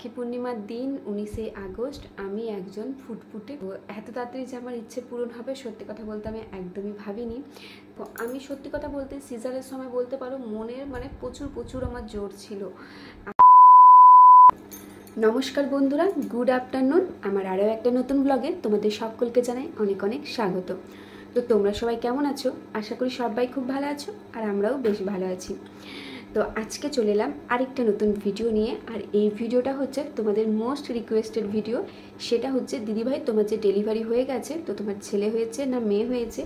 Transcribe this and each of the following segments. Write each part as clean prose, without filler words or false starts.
রাখি পূর্ণিমার দিন 19শে আগস্ট আমি একজন ফুটফুটে। এত তাড়াতাড়ি যে আমার ইচ্ছে পূরণ হবে সত্যি কথা বলতে আমি একদমই ভাবিনি। তো আমি সত্যি কথা বলতে সিজারের সময় বলতে পারো মনের প্রচুর আমার জোর ছিল। নমস্কার বন্ধুরা, গুড আফটারনুন। আমার আরও একটা নতুন ব্লগে তোমাদের সকলকে জানাই অনেক অনেক স্বাগত। তো তোমরা সবাই কেমন আছো? আশা করি সবাই খুব ভালো আছো, আর আমরাও বেশ ভালো আছি। তো আজকে চলে এলাম আরেকটা নতুন ভিডিও নিয়ে। আর এই ভিডিওটা হচ্ছে তোমাদের মোস্ট রিকোয়েস্টেড ভিডিও। সেটা হচ্ছে দিদিভাই তোমার যে ডেলিভারি হয়ে গেছে, তো তোমার ছেলে হয়েছে না মেয়ে হয়েছে,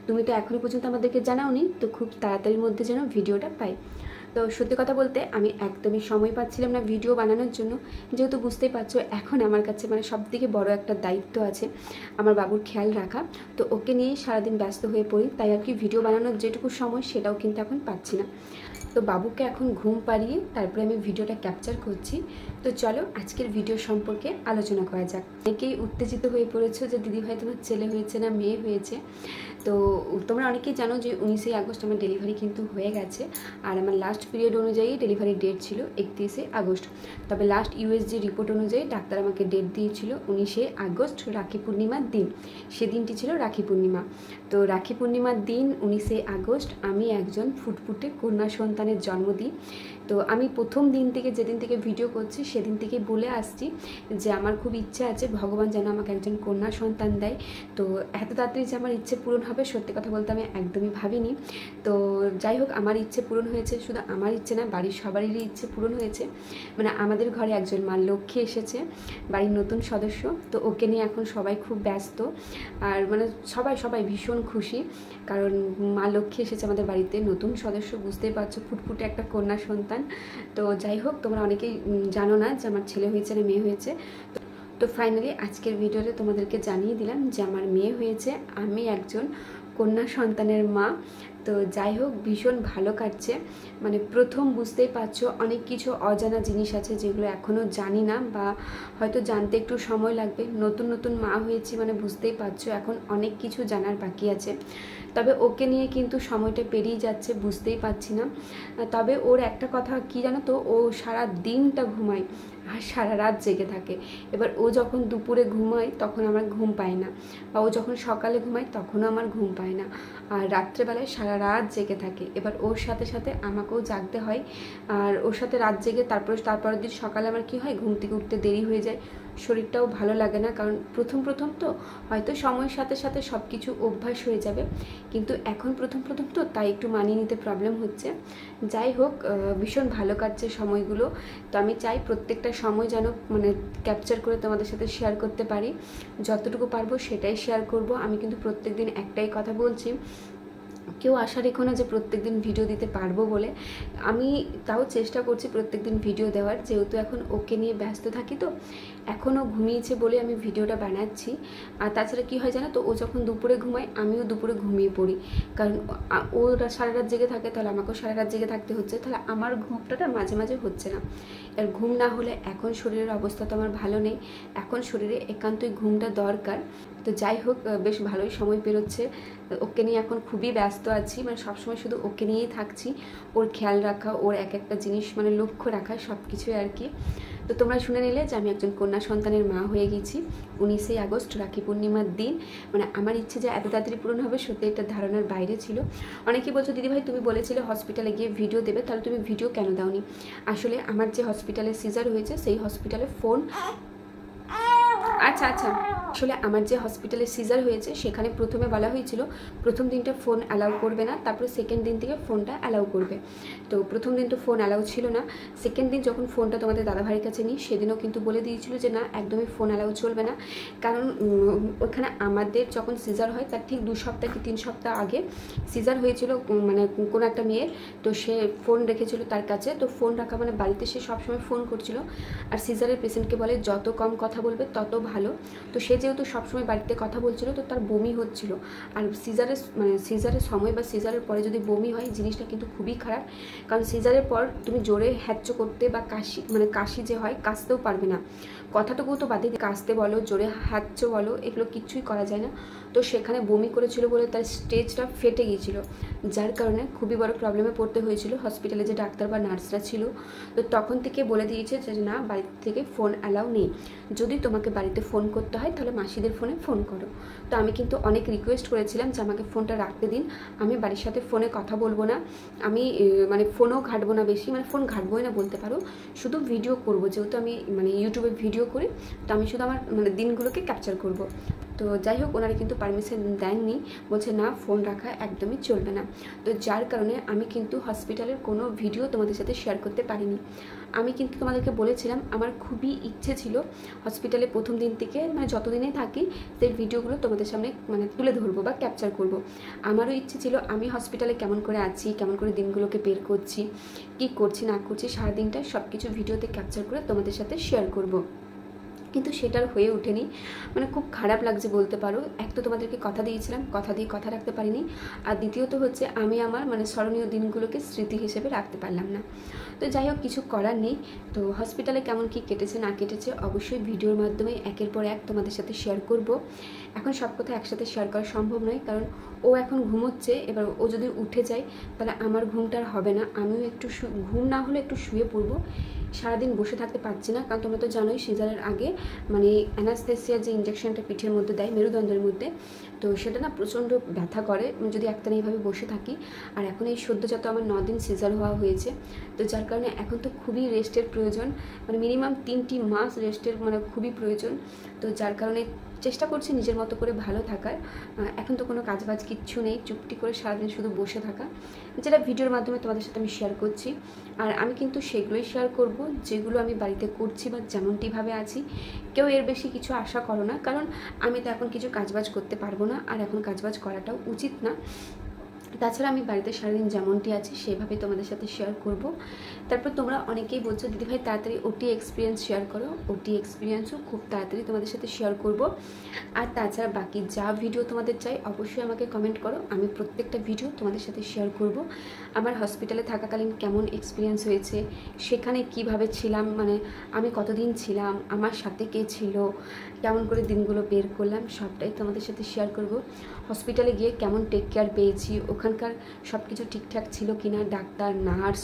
তুমি তো এখনও পর্যন্ত আমাদেরকে জানাওনি। তো খুব তাড়াতাড়ির মধ্যে যেন ভিডিওটা পাই। তো সত্যি কথা বলতে আমি একদমই সময় পাচ্ছিলাম না ভিডিও বানানোর জন্য, যেহেতু বুঝতেই পারছো এখন আমার কাছে সবথেকে বড় একটা দায়িত্ব আছে আমার বাবুর খেয়াল রাখা। তো ওকে নিয়ে সারাদিন ব্যস্ত হয়ে পড়ি, তাই আর কি ভিডিও বানানোর যেটুকু সময় সেটাও কিন্তু এখন পাচ্ছি না। তো বাবুকে এখন ঘুম পাড়িয়ে তারপরে আমি ভিডিওটা ক্যাপচার করছি। তো চলো আজকের ভিডিও সম্পর্কে আলোচনা করা যাক। অনেকেই উত্তেজিত হয়ে পড়েছো যে দিদিভাই তোমার ছেলে হয়েছে না মেয়ে হয়েছে। তো তোমরা অনেকেই জানো যে 19শে আগস্ট আমার ডেলিভারি কিন্তু হয়ে গেছে। আর আমার লাস্ট পিরিয়ড অনুযায়ী ডেলিভারি ডেট ছিল 31শে আগস্ট। তবে লাস্ট ইউএসজি রিপোর্ট অনুযায়ী ডাক্তার আমাকে ডেট দিয়েছিল 19শে আগস্ট, রাখি পূর্ণিমার দিন। সেদিনটি ছিল রাখি পূর্ণিমা। তো রাখি পূর্ণিমার দিন 19শে আগস্ট আমি একজন ফুটফুটে কন্যা সন্তানের জন্ম দিই। তো আমি প্রথম দিন থেকে, যেদিন থেকে ভিডিও করছি সেদিন থেকে বলে আসছি যে আমার খুব ইচ্ছা আছে ভগবান যেন আমাকে একজন কন্যা সন্তান দেয়। তো এত তাড়াতাড়ি যে আমার ইচ্ছে পূরণ হবে সত্যি কথা বলতে আমি একদমই ভাবিনি। তো যাই হোক, আমার ইচ্ছে পূরণ হয়েছে। শুধু আমার ইচ্ছে না, বাড়ির সবারই ইচ্ছে পূরণ হয়েছে। আমাদের ঘরে একজন মা লক্ষ্মী এসেছে, বাড়ির নতুন সদস্য। তো ওকে নিয়ে এখন সবাই খুব ব্যস্ত। আর সবাই ভীষণ খুশি, কারণ মা লক্ষ্মী এসেছে আমাদের বাড়িতে, নতুন সদস্য। বুঝতেই পারছো ফুটফুটে একটা কন্যা সন্তান। তো যাই হোক, তোমরা অনেকেই জানো না যে আমার ছেলে হয়েছে না মেয়ে হয়েছে। তো ফাইনালি আজকের ভিডিওতে তোমাদেরকে জানিয়ে দিলাম যে আমার মেয়ে হয়েছে, আমি একজন কন্যা সন্তানের মা। তো যাই হোক, ভীষণ ভালো কাটছে। প্রথম বুঝতেই পারছো অনেক কিছু অজানা জিনিস আছে যেগুলো এখনও জানি না, বা হয়তো জানতে একটু সময় লাগবে। নতুন মা হয়েছি, বুঝতেই পারছো এখন অনেক কিছু জানার বাকি আছে। তবে ওকে নিয়ে কিন্তু সময়টা পেরিয়ে যাচ্ছে, বুঝতেই পারছি না। তবে ওর একটা কথা কি জানো তো, ও সারা দিনটা ঘুমায় আর সারা রাত জেগে থাকে। এবার ও যখন দুপুরে ঘুমায় তখন আমার ঘুম পায় না, বা ও যখন সকালে ঘুমায় তখনও আমার ঘুম পায় না। আর রাত্রেবেলায় সারা রাত জেগে থাকে। এবার ওর সাথে সাথে আমাকেও জাগতে হয়। আর ওর সাথে রাত জেগে তারপরের দিন সকালে আমার কি হয়, ঘুম থেকে উঠতে দেরি হয়ে যায়, শরীরটাও ভালো লাগে না। কারণ প্রথম তো হয়তো সময়ের সাথে সাথে সব কিছু অভ্যাস হয়ে যাবে, কিন্তু এখন প্রথম তো তাই একটু মানিয়ে নিতে প্রবলেম হচ্ছে। যাই হোক, ভীষণ ভালো কাটছে সময়গুলো। তো আমি চাই প্রত্যেকটা সময় যেন ক্যাপচার করে তোমাদের সাথে শেয়ার করতে পারি। যতটুকু পারবো সেটাই শেয়ার করব। আমি কিন্তু প্রত্যেক দিন একটাই কথা বলছি, কেউ আশা রেখো না যে প্রত্যেক দিন ভিডিও দিতে পারবো বলে। আমি তাও চেষ্টা করছি প্রত্যেক দিন ভিডিও দেওয়ার, যেহেতু এখন ওকে নিয়ে ব্যস্ত থাকি। তো এখনও ঘুমিয়েছে বলে আমি ভিডিওটা বানাচ্ছি। আর তাছাড়া কী হয় জানো তো, ও যখন দুপুরে ঘুমায় আমিও দুপুরে ঘুমিয়ে পড়ি, কারণ ও সারা রাত জেগে থাকে, তাহলে আমাকেও সারা রাত জেগে থাকতে হচ্ছে। তাহলে আমার ঘুমটা মাঝে মাঝে হচ্ছে না। আর ঘুম না হলে এখন শরীরের অবস্থা তো আমার ভালো নেই, এখন শরীরে একান্তই ঘুমটা দরকার। তো যাই হোক, বেশ ভালোই সময় পেরোচ্ছে। ওকে নিয়ে এখন খুবই ব্যস্ত আছি, সবসময় শুধু ওকে নিয়েই থাকছি। ওর খেয়াল রাখা, ওর এক একটা জিনিস লক্ষ্য রাখা, সব কিছুই আর কি। তো তোমরা শুনে নিলে যে আমি একজন কন্যা সন্তানের মা হয়ে গেছি 19শে আগস্ট, রাখি পূর্ণিমার দিন। আমার ইচ্ছে যে এত তাড়াতাড়ি পূরণ হবে সত্যি একটা ধারণার বাইরে ছিল। অনেকেই বলছো দিদিভাই তুমি বলেছিলে হসপিটালে গিয়ে ভিডিও দেবে, তাহলে তুমি ভিডিও কেন দাওনি? আসলে আমার যে হসপিটালে সিজার হয়েছে সেই হসপিটালে ফোন আচ্ছা আসলে আমার যে হসপিটালে সিজার হয়েছে সেখানে প্রথমে বলা হয়েছিল প্রথম দিনটা ফোন অ্যালাউ করবে না, তারপরে সেকেন্ড দিন থেকে ফোনটা অ্যালাউ করবে। তো প্রথম দিন তো ফোন অ্যালাউ ছিল না। সেকেন্ড দিন যখন ফোনটা তোমাদের দাদাভাইয়ের কাছে নিই সেদিনও কিন্তু বলে দিয়েছিল যে না, একদমই ফোন অ্যালাউ চলবে না। কারণ ওখানে আমাদের যখন সিজার হয় তার ঠিক 2 সপ্তাহ কি 3 সপ্তাহ আগে সিজার হয়েছিল কোনো একটা মেয়ের। তো সে ফোন রেখেছিল তার কাছে। তো ফোন রাখা বাড়িতে সে সবসময় ফোন করছিল। আর সিজারের পেশেন্টকে বলে যত কম কথা বলবে তত ভালো। তো সে যেহেতু সবসময় বাড়িতে কথা বলছিল, তো তার বমি হচ্ছিল। আর সিজারের সময় বা সিজারের পরে যদি বমি হয় জিনিসটা কিন্তু খুবই খারাপ। কারণ সিজারের পর তুমি জোরে হ্যাচ্চ করতে বা কাশি যে হয়, কাশতেও পারবে না। কথাটুকু তো বাদে কাশতে বলো, জোরে হ্যাচ্চ বলো, এগুলো কিচ্ছুই করা যায় না। তো তো সেখানে বমি করেছিল বলে তার স্টেজটা ফেটে গিয়েছিল, যার কারণে খুবই বড় প্রবলেমে পড়তে হয়েছিল। হসপিটালে যে ডাক্তার বা নার্সরা ছিল তো তখন থেকে বলে দিয়েছে যে না, বাড়ি থেকে ফোন অ্যালাউ নেই, যদি তোমাকে বাড়িতে ফোন করতে হয় তাহলে মাসিদের ফোনে ফোন করো। তো আমি কিন্তু অনেক রিকোয়েস্ট করেছিলাম যে আমাকে ফোনটা রাখতে দিন, আমি বাড়ির সাথে ফোনে কথা বলবো না, আমি মানে ফোনও ঘাটবো না বেশি, মানে ফোন ঘাটবোই না বলতে পারো, শুধু ভিডিও করব, যেহেতু আমি মানে ইউটিউবে ভিডিও করি, তো আমি শুধু আমার মানে দিনগুলোকে ক্যাপচার করব। তো যাই হোক, ওনারা কিন্তু পারমিশন দেননি, বলছে না ফোন রাখা একদমই চলবে না। তো যার কারণে আমি কিন্তু হসপিটালের কোনো ভিডিও তোমাদের সাথে শেয়ার করতে পারিনি। আমি কিন্তু তোমাদেরকে বলেছিলাম আমার খুবই ইচ্ছে ছিল হসপিটালে প্রথম দিন থেকে মানে যতদিনে থাকি সেই ভিডিওগুলো তোমাদের সামনে মানে তুলে ধরবো বা ক্যাপচার করব। আমারও ইচ্ছে ছিল আমি হসপিটালে কেমন করে আছি, কেমন করে দিনগুলোকে বের করছি, কী করছি না করছি, সারাদিনটা সব কিছু ভিডিওতে ক্যাপচার করে তোমাদের সাথে শেয়ার করব। কিন্তু সেটার হয়ে ওঠেনি, মানে খুব খারাপ লাগছে বলতে পারো। এক তো তোমাদেরকে কথা দিয়েছিলাম, কথা দিয়ে কথা রাখতে পারিনি, আর দ্বিতীয়ত হচ্ছে আমি আমার মানে স্মরণীয় দিনগুলোকে স্মৃতি হিসেবে রাখতে পারলাম না। তো যাই হোক, কিছু করার নেই। তো হসপিটালে কেমন কি কেটেছে না কেটেছে অবশ্যই ভিডিওর মাধ্যমে একের পর এক তোমাদের সাথে শেয়ার করব। এখন সব কথা একসাথে শেয়ার করা সম্ভব নয়, কারণ ও এখন ঘুমোচ্ছে, এবার ও যদি উঠে যায় তাহলে আমার ঘুমটা আর হবে না, আমিও একটু ঘুম না হলে একটু শুয়ে পড়বো। সারাদিন বসে থাকতে পারছি না, কারণ তোমরা তো জানোই সিজারের আগে মানে অ্যানাস্থেসিয়ার যে ইঞ্জেকশনটা পিঠের মধ্যে দেয়, মেরুদণ্ডের মধ্যে, তো সেটা না প্রচণ্ড ব্যথা করে যদি একটানা এইভাবে বসে থাকি। আর এখন এই সদ্যজাত আমার 9 দিন সিজার হওয়া হয়েছে, তো যার কারণে এখন তো খুবই রেস্টের প্রয়োজন, মানে মিনিমাম 3টি মাস রেস্টের মানে খুবই প্রয়োজন। তো যার কারণে চেষ্টা করছি নিজের মতো করে ভালো থাকার। এখন তো কোনো কাজবাজ কিচ্ছু নেই, চুপটি করে সারাদিন শুধু বসে থাকা, যেটা ভিডিওর মাধ্যমে তোমাদের সাথে আমি শেয়ার করছি। আর আমি কিন্তু সেগুলোই শেয়ার করব যেগুলো আমি বাড়িতে করছি বা যেমনটিভাবে আছি। কেউ এর বেশি কিছু আশা করো না, কারণ আমি তো এখন কিছু কাজবাজ করতে পারবো না, আর এখন কাজবাজ করাটাও উচিত না। তাছাড়া আমি বাড়িতে সারাদিন যেমনটি আছি সেভাবে তোমাদের সাথে শেয়ার করব। তারপর তোমরা অনেকেই বলছো দিদিভাই তাড়াতাড়ি ওটি এক্সপিরিয়েন্স শেয়ার করো, ওটি এক্সপিরিয়েন্সও খুব তাড়াতাড়ি তোমাদের সাথে শেয়ার করব। আর তাছাড়া বাকি যা ভিডিও তোমাদের চাই অবশ্যই আমাকে কমেন্ট করো, আমি প্রত্যেকটা ভিডিও তোমাদের সাথে শেয়ার করব। আমার হসপিটালে থাকাকালীন কেমন এক্সপিরিয়েন্স হয়েছে, সেখানে কিভাবে ছিলাম, মানে আমি কতদিন ছিলাম, আমার সাথে কে ছিল, কেমন করে দিনগুলো বের করলাম, সবটাই তোমাদের সাথে শেয়ার করব। হসপিটালে গিয়ে কেমন টেক কেয়ার পেয়েছি, ওখানকার সব কিছু ঠিকঠাক ছিল কিনা, ডাক্তার নার্স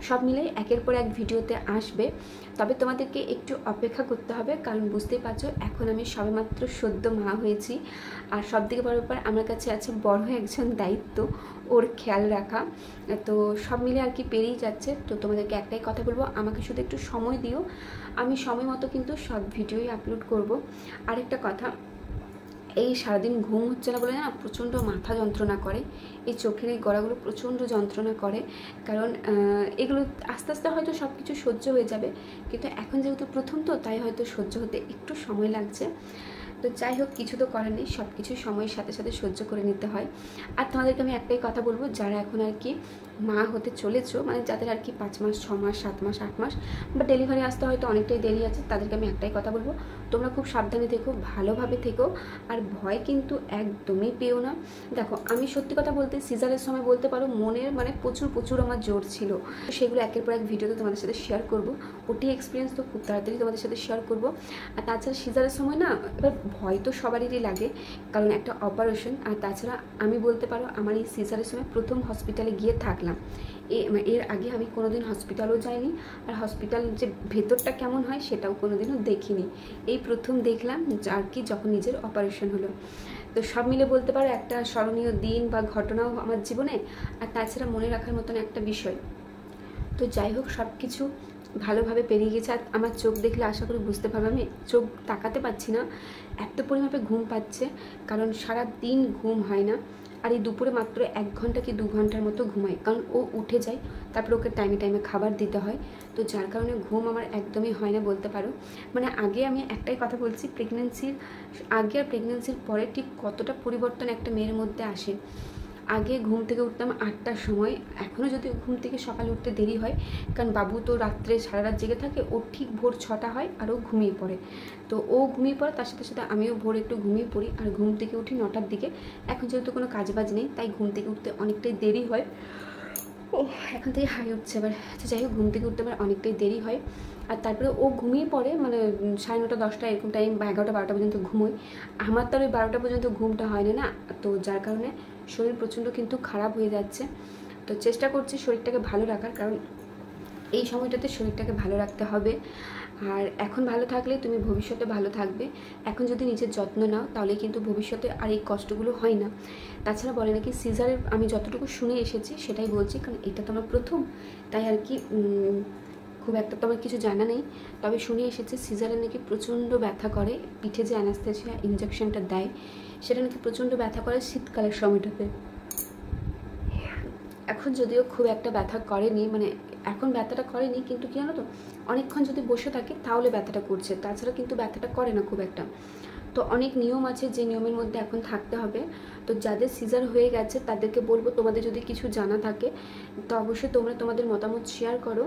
সব মিলে একের পর এক ভিডিওতে আসবে। তবে তোমাদেরকে একটু অপেক্ষা করতে হবে, কারণ বুঝতেই পারছো এখন আমি সবেমাত্র সদ্য মা হয়েছি, আর সব থেকে বড় ব্যাপার আমার কাছে আছে বড় একজন দায়িত্ব, ওর খেয়াল রাখা। তো সব মিলে আর কি পেরিয়ে যাচ্ছে। তো তোমাদেরকে একটাই কথা বলবো, আমাকে শুধু একটু সময় দিও, আমি সময় মতো কিন্তু সব ভিডিওই আপলোড করব। আরেকটা কথা, এই সারাদিন ঘুম হচ্ছে না বলে না প্রচণ্ড মাথা যন্ত্রণা করে, এই চোখের এই গড়াগুলো প্রচণ্ড যন্ত্রণা করে, কারণ এগুলো আস্তে আস্তে হয়তো সব কিছু সহ্য হয়ে যাবে, কিন্তু এখন যেহেতু প্রথম তো তাই হয়তো সহ্য হতে একটু সময় লাগছে। তো যাই হোক, কিছু তো করার নেই, সব কিছু সময়ের সাথে সাথে সহ্য করে নিতে হয়। আর তোমাদেরকে আমি একটাই কথা বলবো, যারা এখন আর কি মা হতে চলেছো, মানে যাদের আর কি 5 মাস 6 মাস 7 মাস 8 মাস বা ডেলিভারি আসতে হয়তো অনেকটাই দেরি আছে, তাদেরকে আমি একটাই কথা বলবো, তোমরা খুব সাবধানে থেকো, ভালোভাবে থেকো, আর ভয় কিন্তু একদমই পেও না। দেখো আমি সত্যি কথা বলতে সিজারের সময় বলতে পারো মনের মানে প্রচুর আমার জোর ছিল, সেগুলো একের পর এক ভিডিওতে তোমাদের সাথে শেয়ার করব। ওটি এক্সপিরিয়েন্স তো খুব তাড়াতাড়ি তোমাদের সাথে শেয়ার করব। আর তাছাড়া সিজারের সময় না এবার ভয় তো সবারই লাগে, কারণ একটা অপারেশন। আর তাছাড়া আমি বলতে পারো আমার এই সিজারের সময় প্রথম হসপিটালে গিয়ে থাকলাম, এর আগে আমি কোনোদিন হসপিটালও যাইনি, আর হসপিটাল যে ভেতরটা কেমন হয় সেটাও কোনোদিনও দেখিনি, এই প্রথম দেখলাম আর কি যখন নিজের অপারেশন হলো। তো সব মিলে বলতে পারো একটা স্মরণীয় দিন বা ঘটনাও আমার জীবনে, আর তাছাড়া মনে রাখার মতন একটা বিষয়। তো যাই হোক, সব কিছু ভালোভাবে পেরিয়ে গেছে। আর আমার চোখ দেখলে আশা করি বুঝতে পারবে, আমি চোখ তাকাতে পারছি না, এত পরিমাপে ঘুম পাচ্ছে, কারণ সারা দিন ঘুম হয় না। আর এই দুপুরে মাত্র 1 ঘন্টা কি 2 ঘন্টার মতো ঘুমাই, কারণ ও উঠে যায়, তারপর ওকে টাইমে টাইমে খাবার দিতে হয়, তো যার কারণে ঘুম আমার একদমই হয় না বলতে পারো। মানে আগে আমি একটাই কথা বলছি, প্রেগনেন্সির আগে আর প্রেগনেন্সির পরে ঠিক কতটা পরিবর্তন একটা মেয়ের মধ্যে আসে। আগে ঘুম থেকে উঠতাম 8টার সময়, এখনও যদি ঘুম থেকে সকালে উঠতে দেরি হয়, কারণ বাবু তো রাত্রে সারা রাত জেগে থাকে, ও ঠিক ভোর 6টা হয় আর ও ঘুমিয়ে পড়ে, তো ও ঘুমিয়ে পড়ে তার সাথে সাথে আমিও ভোর একটু ঘুমিয়ে পড়ি, আর ঘুম থেকে উঠি 9টার দিকে। এখন যেহেতু কোনো কাজবাজ নেই তাই ঘুম থেকে উঠতে অনেকটাই দেরি হয়। ও এখন থেকে হাই উঠছে এবার, যাই হোক ঘুম থেকে উঠতে আমার অনেকটাই দেরি হয়। আর তারপরে ও ঘুমিয়ে পড়ে, মানে 9:30 10টা এরকম টাইম, বা 11টা 12টা পর্যন্ত ঘুমোই। আমার তো ওই 12টা পর্যন্ত ঘুমটা হয় না, তো যার কারণে শরীর প্রচণ্ড কিন্তু খারাপ হয়ে যাচ্ছে। তো চেষ্টা করছি শরীরটাকে ভালো রাখার, কারণ এই সময়টাতে শরীরটাকে ভালো রাখতে হবে। আর এখন ভালো থাকলে তুমি ভবিষ্যতে ভালো থাকবে। এখন যদি নিজের যত্ন নাও তাহলে কিন্তু ভবিষ্যতে আর এই কষ্টগুলো হয় না। তাছাড়া বলে নাকি সিজারের, আমি যতটুকু শুনে এসেছি সেটাই বলছি, কারণ এটা তো আমার প্রথম, তাই আর কি খুব একটা তো আমার কিছু জানা নেই। তবে শুনে এসেছে সিজারে নাকি প্রচণ্ড ব্যথা করে, পিঠে যে অ্যানাস্থেসিয়া ইঞ্জেকশনটা দেয় সেটা নাকি প্রচণ্ড ব্যথা করে শীতকালের সময়টাতে। এখন যদিও খুব একটা ব্যথা করেনি, মানে এখন ব্যথাটা করেনি, কিন্তু কী জানো তো, অনেকক্ষণ যদি বসে থাকে তাহলে ব্যথাটা করছে, তাছাড়া কিন্তু ব্যথাটা করে না খুব একটা। তো অনেক নিয়ম আছে, যে নিয়মের মধ্যে এখন থাকতে হবে। তো যাদের সিজার হয়ে গেছে তাদেরকে বলবো, তোমাদের যদি কিছু জানা থাকে তো অবশ্যই তোমরা তোমাদের মতামত শেয়ার করো।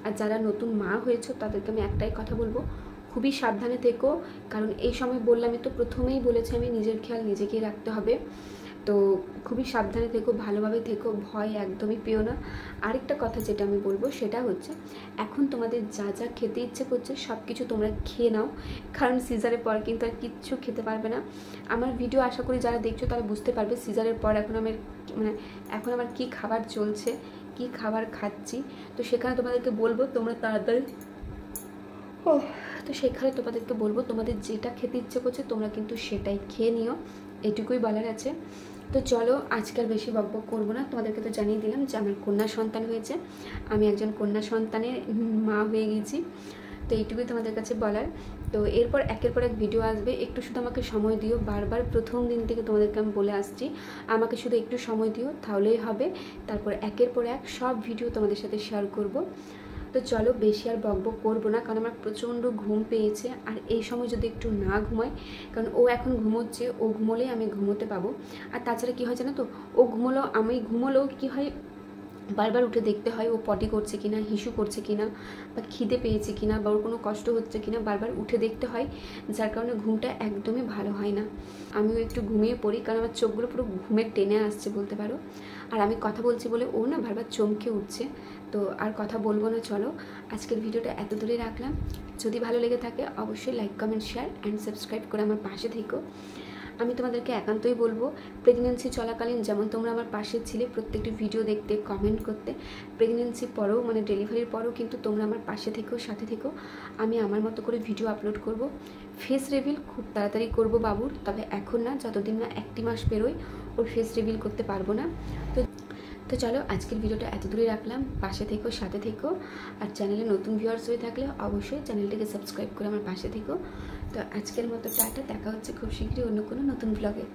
আর যারা নতুন মা হয়েছে তাদেরকে আমি একটাই কথা বলবো, খুবই সাবধানে থেকো। কারণ এই সময় বললামই তো, প্রথমেই বলেছি আমি, নিজের খেয়াল নিজেকেই রাখতে হবে। তো খুবই সাবধানে থেকো, ভালোভাবে থেকো, ভয় একদমই পেও না। আরেকটা কথা যেটা আমি বলবো সেটা হচ্ছে, এখন তোমাদের যা যা খেতে ইচ্ছে করছে সব কিছু তোমরা খেয়ে নাও, কারণ সিজারের পর কিন্তু আর কিচ্ছু খেতে পারবে না। আমার ভিডিও আশা করি যারা দেখছো তারা বুঝতে পারবে সিজারের পর এখন আমার কী খাবার চলছে, কী খাবার খাচ্ছি। তো সেখানে তোমাদেরকে বলবো তোমরা তাড়াতাড়ি তো সেখানে তোমাদেরকে বলবো তোমাদের যেটা খেতে ইচ্ছে করছে তোমরা কিন্তু সেটাই খেয়ে নিও, এটুকুই বলার আছে। তো চলো আজকে আর বেশি বকবক করবো না, তোমাদেরকে তো জানিয়ে দিলাম যে আমার কন্যা সন্তান হয়েছে, আমি একজন কন্যা সন্তানের মা হয়ে গেছি। তো এইটুকুই তোমাদের কাছে বলার। তো এরপর একের পর এক ভিডিও আসবে, একটু শুধু আমাকে সময় দিও, বারবার প্রথম দিন থেকে তোমাদেরকে আমি বলে আসছি, আমাকে শুধু একটু সময় দিও তাহলেই হবে। তারপর একের পর এক সব ভিডিও তোমাদের সাথে শেয়ার করব। তো চলো বেশি আর বকবক করবো না, কারণ আমার প্রচণ্ড ঘুম পেয়েছে। আর এই সময় যদি একটু না ঘুমাই, কারণ ও এখন ঘুমোচ্ছে, ও ঘুমোলেই আমি ঘুমোতে পাবো। আর তাছাড়া কী হয় জানো তো, ও ঘুমোলেও আমি ঘুমোলেও কী হয়, বারবার উঠে দেখতে হয় ও পটি করছে কিনা, হিসু করছে কিনা, বা খিদে পেয়েছে কিনা, বা ওর কোনো কষ্ট হচ্ছে কিনা, বারবার উঠে দেখতে হয়, যার কারণে ঘুমটা একদমই ভালো হয় না। আমিও একটু ঘুমিয়ে পড়ি, কারণ আমার চোখগুলো পুরো ঘুমের টেনে আসছে বলতে পারো। আর আমি কথা বলছি বলে ও না বারবার চমকে উঠছে। তো আর কথা বলবো না, চলো আজকের ভিডিওটা এত দূরে রাখলাম। যদি ভালো লেগে থাকে অবশ্যই like comment share and subscribe করে আমার পাশে থেকো। আমি তোমাদেরকে একান্তই বলবো, প্রেগনেন্সি চলাকালীন যেমন তোমরা আমার পাশে ছিলে প্রত্যেকটি ভিডিও দেখতে, কমেন্ট করতে, প্রেগনেন্সি পরেও মানে ডেলিভারির পরেও কিন্তু তোমরা আমার পাশে থেকো, সাথে থেকো। আমি আমার মতো করে ভিডিও আপলোড করব। ফেস রিভিল খুব তাড়াতাড়ি করব বাবুর, তবে এখন না, যতদিন না 1টি মাস পেরোয় ওর ফেস রিভিল করতে পারবো না। তো চলো আজকের ভিডিওটা এত দূরে রাখলাম, পাশে থেকো, সাথে থেকো। আর চ্যানেলে নতুন ভিউয়ার্স হয়ে থাকলে অবশ্যই চ্যানেলটিকে সাবস্ক্রাইব করে আমার পাশে থেকো। তো আজকের মতো টাটা, দেখা হচ্ছে খুব শীঘ্রই অন্য কোনো নতুন ব্লগে।